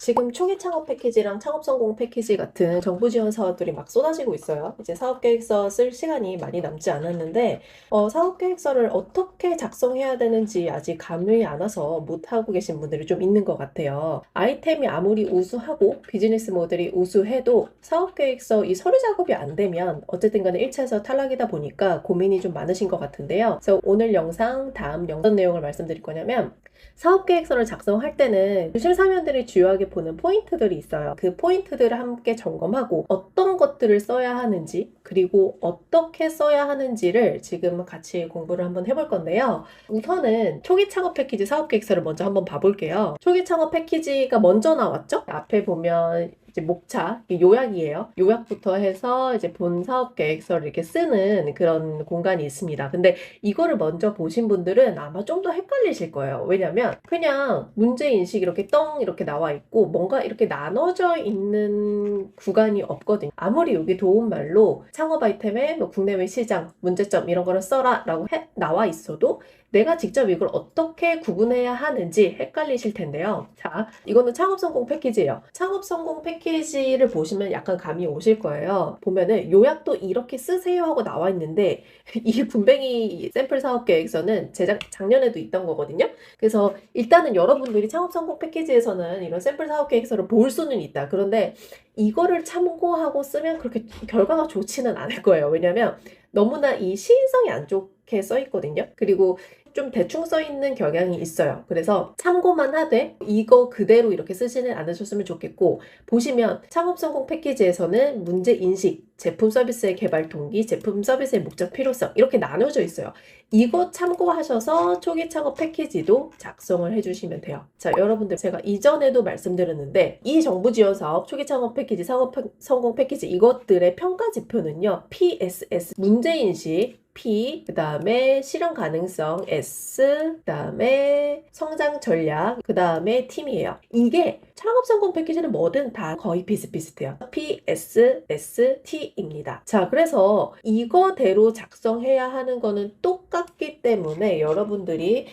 지금 초기 창업 패키지랑 창업 성공 패키지 같은 정부 지원 사업들이 막 쏟아지고 있어요. 이제 사업 계획서 쓸 시간이 많이 남지 않았는데, 사업 계획서를 어떻게 작성해야 되는지 아직 감이 안 와서 못하고 계신 분들이 좀 있는 것 같아요. 아이템이 아무리 우수하고 비즈니스 모델이 우수해도 사업 계획서 이 서류 작업이 안 되면 어쨌든 간에 1차에서 탈락이다 보니까 고민이 좀 많으신 것 같은데요. 그래서 오늘 영상, 다음 영상 내용을 말씀드릴 거냐면, 사업계획서를 작성할 때는 실사면들이 주요하게 보는 포인트들이 있어요. 그 포인트들을 함께 점검하고 어떤 것들을 써야 하는지 그리고 어떻게 써야 하는지를 지금 같이 공부를 한번 해볼 건데요. 우선은 초기 창업 패키지 사업계획서를 먼저 한번 봐볼게요. 초기 창업 패키지가 먼저 나왔죠? 앞에 보면 이제 목차, 요약이에요. 요약부터 해서 이제 본 사업 계획서를 이렇게 쓰는 그런 공간이 있습니다. 근데 이거를 먼저 보신 분들은 아마 좀 더 헷갈리실 거예요. 왜냐면 그냥 문제인식 이렇게 이렇게 나와 있고 뭔가 이렇게 나눠져 있는 구간이 없거든요. 아무리 여기 도움말로 창업 아이템에 뭐 국내외 시장, 문제점 이런 거를 써라 라고 나와 있어도 내가 직접 이걸 어떻게 구분해야 하는지 헷갈리실 텐데요. 자, 이거는 창업 성공 패키지예요. 창업 성공 패키지를 보시면 약간 감이 오실 거예요. 보면은 요약도 이렇게 쓰세요 하고 나와 있는데 이 분뱅이 샘플 사업 계획서는 작년에도 있던 거거든요. 그래서 일단은 여러분들이 창업 성공 패키지에서는 이런 샘플 사업 계획서를 볼 수는 있다. 그런데 이거를 참고하고 쓰면 그렇게 결과가 좋지는 않을 거예요. 왜냐면 너무나 이 시인성이 안 좋게 써 있거든요. 그리고 좀 대충 써 있는 경향이 있어요. 그래서 참고만 하되 이거 그대로 이렇게 쓰지는 않으셨으면 좋겠고, 보시면 창업 성공 패키지에서는 문제 인식, 제품 서비스의 개발 동기, 제품 서비스의 목적 필요성 이렇게 나눠져 있어요. 이거 참고하셔서 초기 창업 패키지도 작성을 해주시면 돼요. 자, 여러분들 제가 이전에도 말씀드렸는데 이 정부 지원 사업 초기 창업 패키지, 사업 성공 패키지 이것들의 평가 지표는요. PSS 문제 인식 P, 그 다음에 실현 가능성 S, 그 다음에 성장 전략, 그 다음에 팀이에요. 이게 창업 성공 패키지는 뭐든 다 거의 비슷비슷해요. P, S, S, T입니다. 자, 그래서 이거대로 작성해야 하는 거는 똑같기 때문에 여러분들이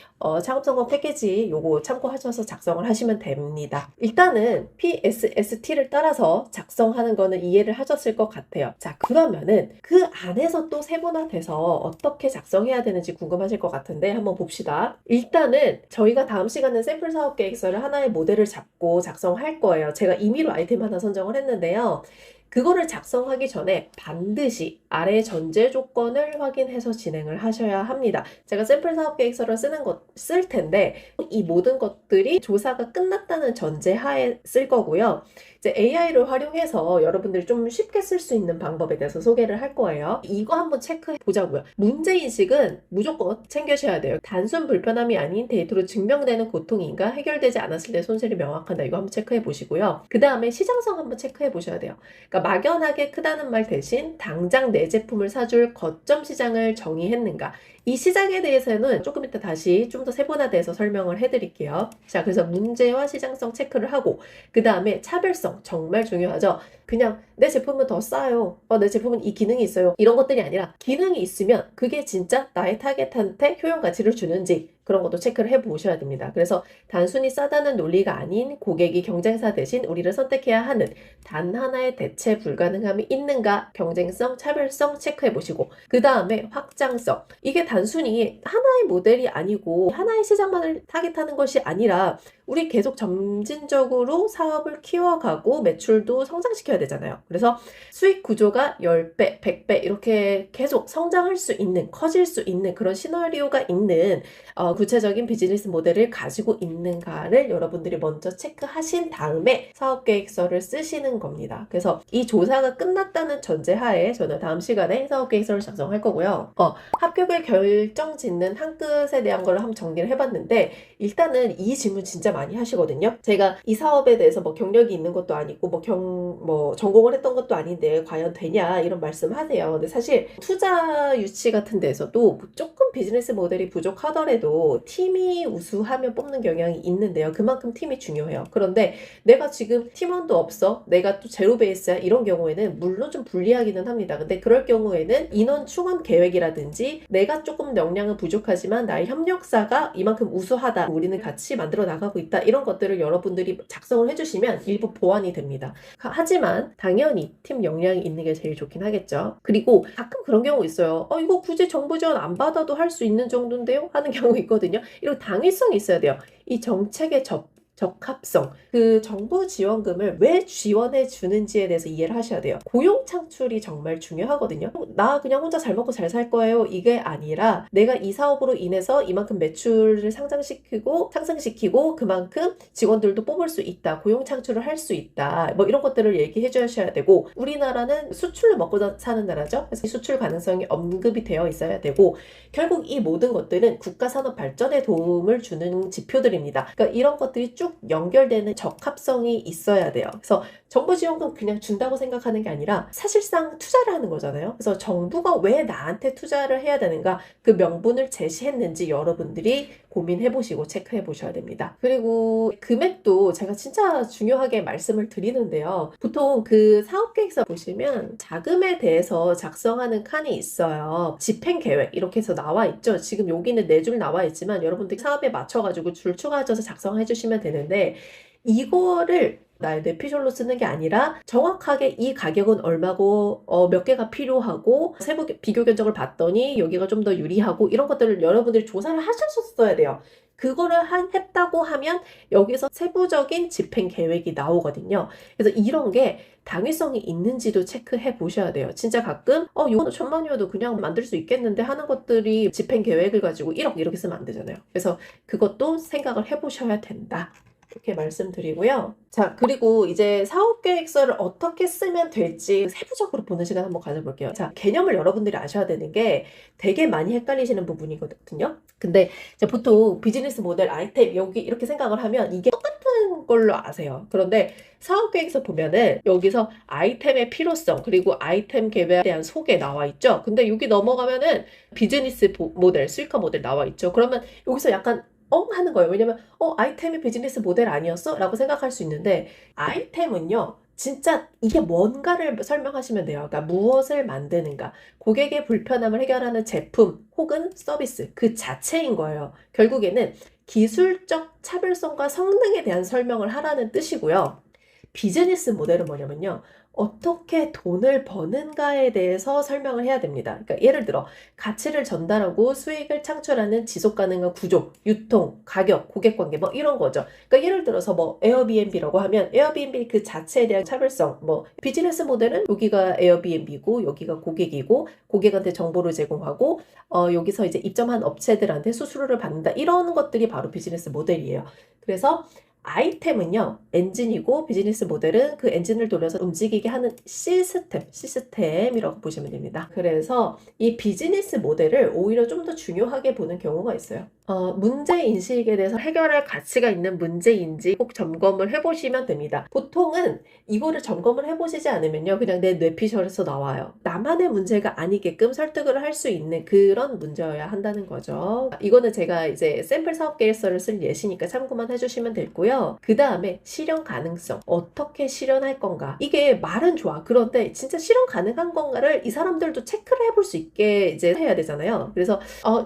창업 성공 패키지 요거 참고하셔서 작성을 하시면 됩니다. 일단은 P, S, S, T를 따라서 작성하는 거는 이해를 하셨을 것 같아요. 자, 그러면은 그 안에서 또 세분화돼서 어떻게 작성해야 되는지 궁금하실 것 같은데 한번 봅시다. 일단은 저희가 다음 시간에 샘플 사업 계획서를 하나의 모델을 잡고 작성할 거예요. 제가 임의로 아이템 하나 선정을 했는데요. 그거를 작성하기 전에 반드시 아래 전제 조건을 확인해서 진행을 하셔야 합니다. 제가 샘플 사업 계획서를 쓸 텐데 이 모든 것들이 조사가 끝났다는 전제 하에 쓸 거고요. 이제 AI를 활용해서 여러분들이 좀 쉽게 쓸 수 있는 방법에 대해서 소개를 할 거예요. 이거 한번 체크해 보자고요. 문제인식은 무조건 챙겨셔야 돼요. 단순 불편함이 아닌 데이터로 증명되는 고통인가, 해결되지 않았을 때 손실이 명확하다. 이거 한번 체크해 보시고요. 그 다음에 시장성 한번 체크해 보셔야 돼요. 그러니까 막연하게 크다는 말 대신 당장 내 제품을 사줄 거점 시장을 정의했는가. 이 시장에 대해서는 조금 이따 다시 좀 더 세분화돼서 설명을 해드릴게요. 자, 그래서 문제와 시장성 체크를 하고 그 다음에 차별성 정말 중요하죠. 그냥 내 제품은 더 싸요. 내 제품은 이 기능이 있어요. 이런 것들이 아니라 기능이 있으면 그게 진짜 나의 타겟한테 효용 가치를 주는지 그런 것도 체크를 해보셔야 됩니다. 그래서 단순히 싸다는 논리가 아닌 고객이 경쟁사 대신 우리를 선택해야 하는 단 하나의 대체 불가능함이 있는가 경쟁성, 차별성 체크해보시고 그 다음에 확장성. 이게 단순히 하나의 모델이 아니고 하나의 시장만을 타겟하는 것이 아니라 우리 계속 점진적으로 사업을 키워가고 매출도 성장시켜야 되잖아요. 그래서 수익 구조가 10배, 100배 이렇게 계속 성장할 수 있는, 커질 수 있는 그런 시나리오가 있는 구체적인 비즈니스 모델을 가지고 있는가를 여러분들이 먼저 체크하신 다음에 사업계획서를 쓰시는 겁니다. 그래서 이 조사가 끝났다는 전제하에 저는 다음 시간에 사업계획서를 작성할 거고요. 합격을 결정짓는 한 끝에 대한 걸 한번 정리를 해봤는데 일단은 이 질문 진짜 많이 하시거든요. 제가 이 사업에 대해서 뭐 경력이 있는 것도 아니고 뭐 전공을 했던 것도 아닌데 과연 되냐 이런 말씀 하세요. 근데 사실 투자 유치 같은 데서도 조금 비즈니스 모델이 부족하더라도 팀이 우수하면 뽑는 경향이 있는데요. 그만큼 팀이 중요해요. 그런데 내가 지금 팀원도 없어. 내가 또 제로 베이스야. 이런 경우에는 물론 좀 불리하기는 합니다. 근데 그럴 경우에는 인원 충원 계획이라든지 내가 조금 역량은 부족하지만 나의 협력사가 이만큼 우수하다. 우리는 같이 만들어 나가고 있다. 이런 것들을 여러분들이 작성을 해주시면 일부 보완이 됩니다. 하지만 당연히 팀 역량이 있는 게 제일 좋긴 하겠죠. 그리고 가끔 그런 경우 있어요. 이거 굳이 정부 지원 안 받아도 할 수 있는 정도인데요? 하는 경우 있거든요. 이런 당위성이 있어야 돼요. 이 정책의 적합성, 그 정부 지원금을 왜 지원해 주는지에 대해서 이해를 하셔야 돼요. 고용 창출이 정말 중요하거든요. 나 그냥 혼자 잘 먹고 잘 살 거예요. 이게 아니라 내가 이 사업으로 인해서 이만큼 매출을 상승시키고 그만큼 직원들도 뽑을 수 있다. 고용 창출을 할 수 있다. 뭐 이런 것들을 얘기해 주셔야 되고, 우리나라는 수출로 먹고 사는 나라죠. 그래서 이 수출 가능성이 언급이 되어 있어야 되고, 결국 이 모든 것들은 국가 산업 발전에 도움을 주는 지표들입니다. 그러니까 이런 것들이 쭉 연결되는 적합성이 있어야 돼요. 그래서 정부 지원금 그냥 준다고 생각하는 게 아니라 사실상 투자를 하는 거잖아요. 그래서 정부가 왜 나한테 투자를 해야 되는가, 그 명분을 제시했는지 여러분들이 고민해 보시고 체크해 보셔야 됩니다. 그리고 금액도 제가 진짜 중요하게 말씀을 드리는데요. 보통 그 사업계획서 보시면 자금에 대해서 작성하는 칸이 있어요. 집행계획 이렇게 해서 나와 있죠. 지금 여기는 4줄 나와 있지만 여러분들이 사업에 맞춰가지고 줄 추가져서 작성해 주시면 되는데, 이거를 나의 뇌피셜로 쓰는 게 아니라 정확하게 이 가격은 얼마고 몇 개가 필요하고 세부 비교 견적을 봤더니 여기가 좀 더 유리하고 이런 것들을 여러분들이 조사를 하셨어야 돼요. 그거를 했다고 하면 여기서 세부적인 집행 계획이 나오거든요. 그래서 이런 게 당위성이 있는지도 체크해 보셔야 돼요. 진짜 가끔 이거는 1,000만이어도 그냥 만들 수 있겠는데 하는 것들이 집행 계획을 가지고 1억 이렇게 쓰면 안 되잖아요. 그래서 그것도 생각을 해 보셔야 된다. 이렇게 말씀드리고요. 자, 그리고 이제 사업계획서를 어떻게 쓰면 될지 세부적으로 보는 시간 한번 가져볼게요. 자, 개념을 여러분들이 아셔야 되는 게 되게 많이 헷갈리시는 부분이거든요. 근데 보통 비즈니스 모델 아이템 여기 이렇게 생각을 하면 이게 똑같은 걸로 아세요. 그런데 사업계획서 보면은 여기서 아이템의 필요성 그리고 아이템 개발에 대한 소개 나와 있죠. 근데 여기 넘어가면은 비즈니스 모델, 수익화 모델 나와 있죠. 그러면 여기서 약간 하는 거예요. 왜냐면 아이템이 비즈니스 모델 아니었어? 라고 생각할 수 있는데, 아이템은요 진짜 이게 뭔가를 설명하시면 돼요. 그러니까 무엇을 만드는가, 고객의 불편함을 해결하는 제품 혹은 서비스 그 자체인 거예요. 결국에는 기술적 차별성과 성능에 대한 설명을 하라는 뜻이고요. 비즈니스 모델은 뭐냐면요, 어떻게 돈을 버는가에 대해서 설명을 해야 됩니다. 그러니까 예를 들어 가치를 전달하고 수익을 창출하는 지속가능한 구조, 유통, 가격, 고객관계 뭐 이런 거죠. 그러니까 예를 들어서 뭐 에어비앤비라고 하면 에어비앤비 그 자체에 대한 차별성, 뭐 비즈니스 모델은 여기가 에어비앤비고 여기가 고객이고 고객한테 정보를 제공하고 여기서 이제 입점한 업체들한테 수수료를 받는다, 이런 것들이 바로 비즈니스 모델이에요. 그래서 아이템은요 엔진이고 비즈니스 모델은 그 엔진을 돌려서 움직이게 하는 시스템이라고 보시면 됩니다. 그래서 이 비즈니스 모델을 오히려 좀 더 중요하게 보는 경우가 있어요. 문제인식에 대해서 해결할 가치가 있는 문제인지 꼭 점검을 해보시면 됩니다. 보통은 이거를 점검을 해보시지 않으면요 그냥 내 뇌피셜에서 나와요. 나만의 문제가 아니게끔 설득을 할 수 있는 그런 문제여야 한다는 거죠. 이거는 제가 이제 샘플 사업 계획서를 쓸 예시니까 참고만 해주시면 되고요. 그 다음에 실현 가능성, 어떻게 실현할 건가, 이게 말은 좋아. 그런데 진짜 실현 가능한 건가를 이 사람들도 체크를 해볼 수 있게 이제 해야 되잖아요. 그래서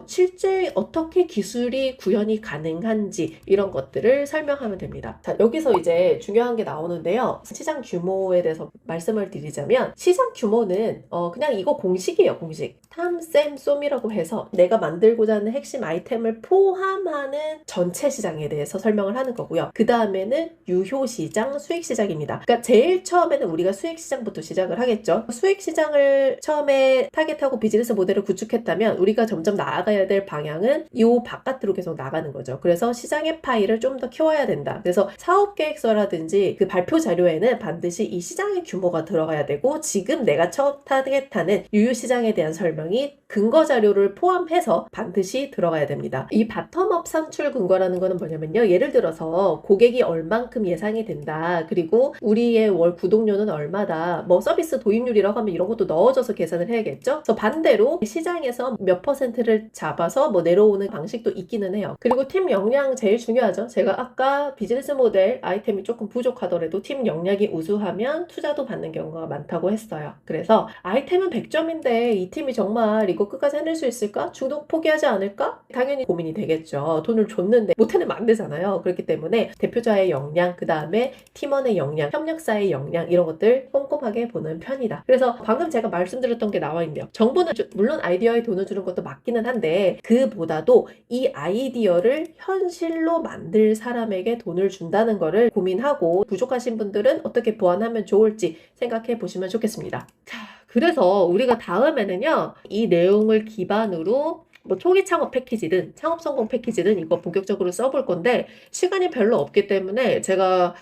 실제 어떻게 기술이 구현이 가능한지 이런 것들을 설명하면 됩니다. 자, 여기서 이제 중요한 게 나오는데요. 시장 규모에 대해서 말씀을 드리자면, 시장 규모는 그냥 이거 공식이에요. 공식. 탐,셈,쏨이라고 해서 내가 만들고자 하는 핵심 아이템을 포함하는 전체 시장에 대해서 설명을 하는 거고요. 그 다음에는 유효시장, 수익시장입니다. 그러니까 제일 처음에는 우리가 수익시장부터 시작을 하겠죠. 수익시장을 처음에 타겟하고 비즈니스 모델을 구축했다면 우리가 점점 나아가야 될 방향은 이 바깥으로 계속 나가는 거죠. 그래서 시장의 파이를 좀 더 키워야 된다. 그래서 사업계획서라든지 그 발표 자료에는 반드시 이 시장의 규모가 들어가야 되고, 지금 내가 처음 타겟하는 유효시장에 대한 설명이 근거 자료를 포함해서 반드시 들어가야 됩니다. 이 바텀업 산출 근거라는 거는 뭐냐면요, 예를 들어서 고객이 얼만큼 예상이 된다, 그리고 우리의 월 구독료는 얼마다, 뭐 서비스 도입률이라고 하면 이런 것도 넣어줘서 계산을 해야겠죠. 그래서 반대로 시장에서 몇 퍼센트를 잡아서 뭐 내려오는 방식도 또 있기는 해요. 그리고 팀 역량 제일 중요하죠. 제가 아까 비즈니스 모델 아이템이 조금 부족하더라도 팀 역량이 우수하면 투자도 받는 경우가 많다고 했어요. 그래서 아이템은 100점인데 이 팀이 정말 이거 끝까지 해낼 수 있을까? 중독 포기하지 않을까? 당연히 고민이 되겠죠. 돈을 줬는데 못 해내면 안 되잖아요. 그렇기 때문에 대표자의 역량, 그 다음에 팀원의 역량, 협력사의 역량 이런 것들 꼼꼼하게 보는 편이다. 그래서 방금 제가 말씀드렸던 게 나와 있네요. 정보는 물론 아이디어에 돈을 주는 것도 맞기는 한데 그보다도 이 아이디어를 현실로 만들 사람에게 돈을 준다는 거를 고민하고 부족하신 분들은 어떻게 보완하면 좋을지 생각해 보시면 좋겠습니다. 자, 그래서 우리가 다음에는요, 이 내용을 기반으로 뭐 초기 창업 패키지든 창업 성공 패키지든 이거 본격적으로 써볼 건데 시간이 별로 없기 때문에 제가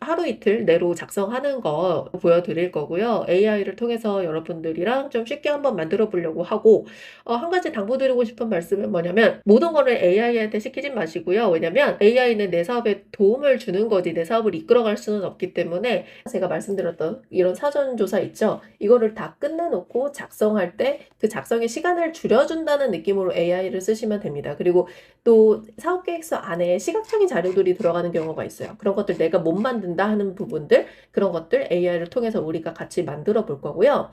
하루 이틀 내로 작성하는 거 보여드릴 거고요. AI를 통해서 여러분들이랑 좀 쉽게 한번 만들어 보려고 하고, 한 가지 당부드리고 싶은 말씀은 뭐냐면, 모든 거를 AI한테 시키지 마시고요. 왜냐면 AI는 내 사업에 도움을 주는 거지 내 사업을 이끌어갈 수는 없기 때문에 제가 말씀드렸던 이런 사전조사 있죠? 이거를 다 끝내놓고 작성할 때 그 작성의 시간을 줄여준다는 느낌으로 AI를 쓰시면 됩니다. 그리고 또 사업계획서 안에 시각적인 자료들이 들어가는 경우가 있어요. 그런 것들 내가 못 만든다 하는 부분들, 그런 것들 AI를 통해서 우리가 같이 만들어 볼 거고요.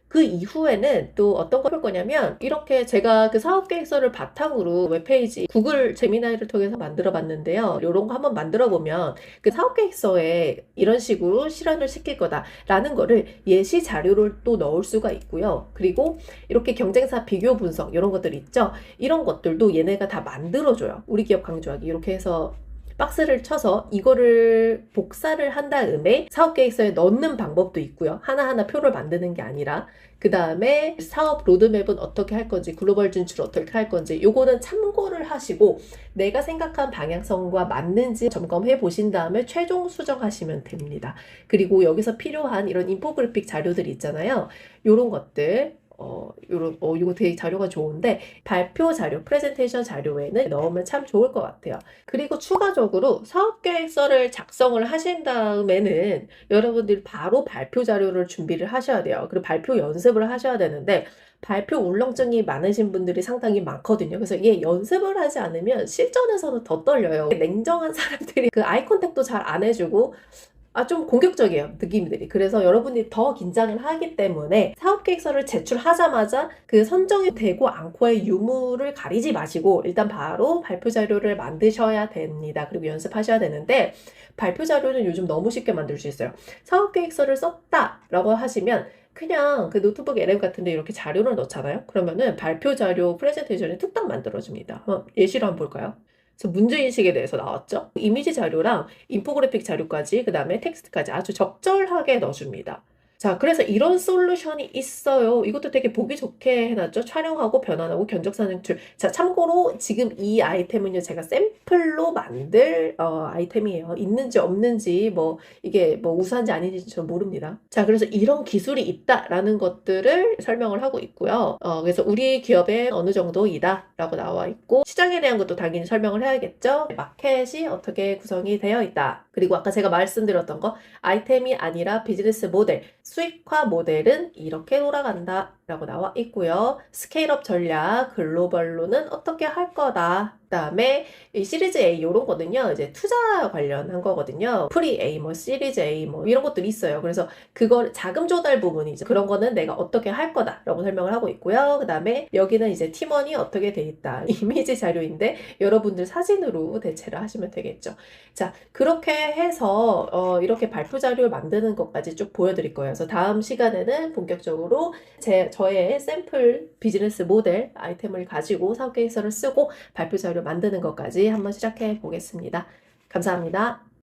그 이후에는 또 어떤 걸 할 거냐면 이렇게 제가 그 사업계획서를 바탕으로 웹페이지 구글 제미나이를 통해서 만들어 봤는데요. 이런 거 한번 만들어 보면 그 사업계획서에 이런 식으로 실현을 시킬 거다라는 거를 예시 자료를 또 넣을 수가 있고요. 그리고 이렇게 경쟁사 비교 분석 이런 것들 있죠. 이런 것들도 얘네가 다 만들어줘요. 우리 기업 강조하기 이렇게 해서 박스를 쳐서 이거를 복사를 한 다음에 사업계획서에 넣는 방법도 있고요. 하나하나 표를 만드는 게 아니라 그 다음에 사업 로드맵은 어떻게 할 건지 글로벌 진출 어떻게 할 건지 요거는 참고를 하시고 내가 생각한 방향성과 맞는지 점검해 보신 다음에 최종 수정하시면 됩니다. 그리고 여기서 필요한 이런 인포그래픽 자료들 있잖아요. 요런 것들 이거 되게 자료가 좋은데 발표 자료, 프레젠테이션 자료에는 넣으면 참 좋을 것 같아요. 그리고 추가적으로 사업계획서를 작성을 하신 다음에는 여러분들이 바로 발표 자료를 준비를 하셔야 돼요. 그리고 발표 연습을 하셔야 되는데 발표 울렁증이 많으신 분들이 상당히 많거든요. 그래서 이게 연습을 하지 않으면 실전에서는 더 떨려요. 냉정한 사람들이 그 아이 컨택도 잘 안 해주고 좀 공격적이에요, 느낌들이. 그래서 여러분이 더 긴장을 하기 때문에 사업계획서를 제출하자마자 그 선정이 되고 않고의 유무를 가리지 마시고 일단 바로 발표 자료를 만드셔야 됩니다. 그리고 연습하셔야 되는데 발표 자료는 요즘 너무 쉽게 만들 수 있어요. 사업계획서를 썼다라고 하시면 그냥 그 노트북 LM 같은데 이렇게 자료를 넣잖아요. 그러면은 발표 자료 프레젠테이션이 뚝딱 만들어줍니다. 예시로 한번 볼까요? 그래서 문제인식에 대해서 나왔죠. 이미지 자료랑 인포그래픽 자료까지 그 다음에 텍스트까지 아주 적절하게 넣어줍니다. 자, 그래서 이런 솔루션이 있어요. 이것도 되게 보기 좋게 해놨죠. 촬영하고 변환하고 견적 산출. 자, 참고로 지금 이 아이템은요, 제가 샘플로 만들 아이템이에요. 있는지 없는지 뭐 이게 뭐 우수한지 아닌지 저 모릅니다. 자, 그래서 이런 기술이 있다라는 것들을 설명을 하고 있고요. 그래서 우리 기업에 어느 정도이다라고 나와 있고 시장에 대한 것도 당연히 설명을 해야겠죠. 마켓이 어떻게 구성이 되어 있다. 그리고 아까 제가 말씀드렸던 거 아이템이 아니라 비즈니스 모델, 수익화 모델은 이렇게 돌아간다 라고 나와 있고요. 스케일업 전략, 글로벌로는 어떻게 할 거다. 그 다음에 이 시리즈 A 이런 거는요, 이제 투자 관련한 거거든요. 프리 A, 뭐 시리즈 A 뭐 이런 것들이 있어요. 그래서 그걸 자금 조달 부분이죠. 그런 거는 내가 어떻게 할 거다라고 설명을 하고 있고요. 그 다음에 여기는 이제 팀원이 어떻게 돼 있다. 이미지 자료인데 여러분들 사진으로 대체를 하시면 되겠죠. 자, 그렇게 해서 이렇게 발표 자료를 만드는 것까지 쭉 보여드릴 거예요. 그래서 다음 시간에는 본격적으로 저의 샘플 비즈니스 모델 아이템을 가지고 사업계획서를 쓰고 발표 자료 만드는 것까지 한번 시작해 보겠습니다. 감사합니다.